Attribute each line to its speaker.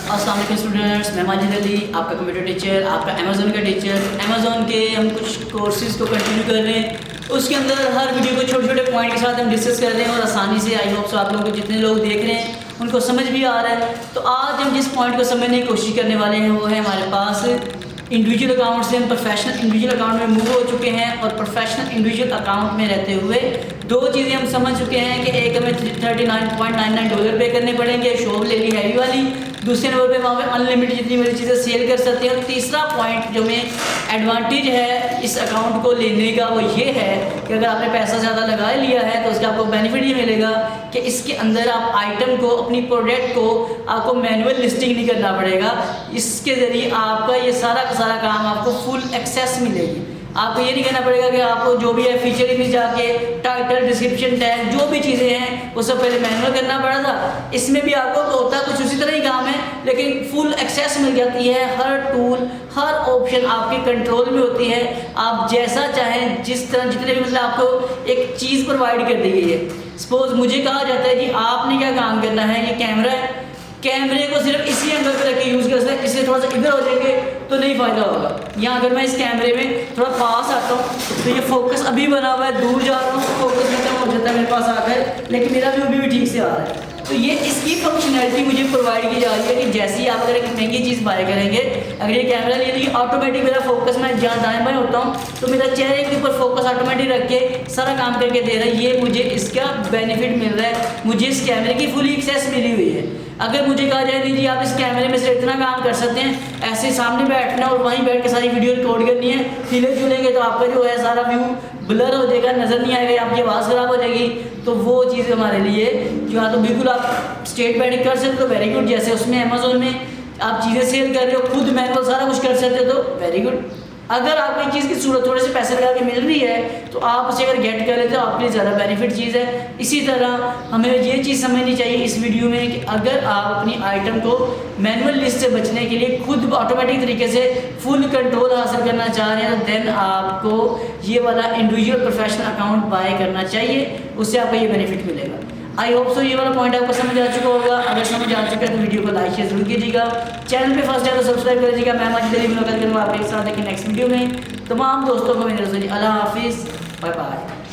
Speaker 1: अस्सलाम वालेकुम स्टूडेंट्स, मैं माजिद अली, आपका कंप्यूटर टीचर, आपका अमेज़ॉन का टीचर। अमेज़ॉन के हम कुछ कोर्सेज़ को कंटिन्यू कर रहे हैं। उसके अंदर हर वीडियो को छोटे छोटे पॉइंट के साथ हम डिस्कस कर रहे हैं और आसानी से आई होप सो आप लोगों को जितने लोग देख रहे हैं उनको समझ भी आ रहा है। तो आज हम जिस पॉइंट को समझने की कोशिश करने वाले हैं वो है हमारे पास इंडिविजुअल अकाउंट से हम प्रोफेशनल इंडिविजुअल अकाउंट में मूव हो चुके हैं और प्रोफेशनल इंडिविजुअल अकाउंट में रहते हुए दो चीज़ें हम समझ चुके हैं कि एक हमें $39.99 पे करने पड़ेंगे, शॉप ले ली हैवी वाली। दूसरे नंबर पे वहाँ पे अनलिमिटेड जितनी मेरी चीज़ें सेल कर सकते हैं। और तीसरा पॉइंट जो में एडवांटेज है इस अकाउंट को लेने का वो ये है कि अगर आपने पैसा ज़्यादा लगा लिया है तो उसका आपको बेनिफिट ये मिलेगा कि इसके अंदर आप आइटम को, अपनी प्रोडक्ट को आपको मैनुअल लिस्टिंग नहीं करना पड़ेगा। इसके ज़रिए आपका ये सारा का सारा काम आपको फुल एक्सेस मिलेगी। आपको ये नहीं कहना पड़ेगा कि आपको जो भी है फीचर में जाके टाइटल, डिस्क्रिप्शन, टैग जो भी चीज़ें हैं वो सब पहले मैनुअल करना पड़ा था। इसमें भी आपको होता कुछ उसी तरह ही काम है, लेकिन फुल एक्सेस मिल जाती है। हर टूल, हर ऑप्शन आपके कंट्रोल में होती है। आप जैसा चाहें, जिस तरह, जितने भी मतलब आपको एक चीज़ प्रोवाइड कर दी गई है। सपोज मुझे कहा जाता है कि आपने क्या काम करना है, ये कैमरा है, कैमरे को सिर्फ इसी एंगल पे रख के यूज़ कर सकते हैं। इससे थोड़ा सा इधर हो जाएंगे तो नहीं फ़ायदा होगा। या अगर मैं इस कैमरे में थोड़ा पास आता हूँ तो ये फोकस अभी बना हुआ है, दूर जा रहा हूँ फोकस खत्म हो जाता है मेरे पास आकर, लेकिन मेरा व्यू भी ठीक से आ रहा है। तो ये इसकी फंक्शनैलिटी मुझे प्रोवाइड की जा रही है कि जैसे ही आप अगर एक महंगी चीज़ बाय करेंगे, अगर ये कैमरा ले लीजिए, ऑटोमेटिक मेरा फोकस, मैं जहाँ दाएँ बाएँ होता हूँ तो मेरा चेहरे के ऊपर फोकस ऑटोमेटिक रख के सारा काम करके दे रहा है। ये मुझे इसका बेनिफिट मिल रहा है, मुझे इस कैमरे की फुली एक्सेस मिली हुई है। अगर मुझे कहा जाए दीजिए आप इस कैमरे में से इतना काम कर सकते हैं, ऐसे सामने बैठना और वहीं बैठ के सारी वीडियो रिकॉर्ड करनी है, हिले जुलेंगे तो आपका जो है सारा व्यू ब्लर हो जाएगा, नज़र नहीं आएगा, आपकी आवाज़ ख़राब हो जाएगी। तो वो चीज़ हमारे लिए जो है तो बिल्कुल आप स्टेट बैठ कर सकते हो, वेरी गुड। जैसे उसमें अमेज़ोन में आप चीज़ें सेल कर रहे हो, खुद मैनुअल सारा कुछ कर सकते हो तो वेरी गुड। अगर आपको एक चीज़ की सूरत थोड़े से पैसे लगा के मिल रही है तो आप उसे अगर गेट कर लेते हो आपके लिए ज़्यादा बेनिफिट चीज़ है। इसी तरह हमें ये चीज़ समझनी चाहिए इस वीडियो में कि अगर आप अपनी आइटम को मैनुअल लिस्ट से बचने के लिए खुद ऑटोमेटिक तरीके से फुल कंट्रोल हासिल करना चाह रहे हैं तो देन आपको ये वाला इंडिविजुअल प्रोफेशनल अकाउंट बाय करना चाहिए, उससे आपको ये बेनिफिट मिलेगा। आई होप सो ये वाला पॉइंट आपको समझ आ चुका होगा। अगर समझ आ चुका है तो वीडियो को लाइक शेयर जरूर कीजिएगा। चैनल पे फर्स्ट टाइम तो सब्सक्राइब कर लीजिएगा। मैं माजिद अली मुलाकात करूँगा आपके साथ एक नेक्स्ट वीडियो में। तमाम दोस्तों को मेरे नज़रिए अल्लाह हाफिज़, बाय बाय।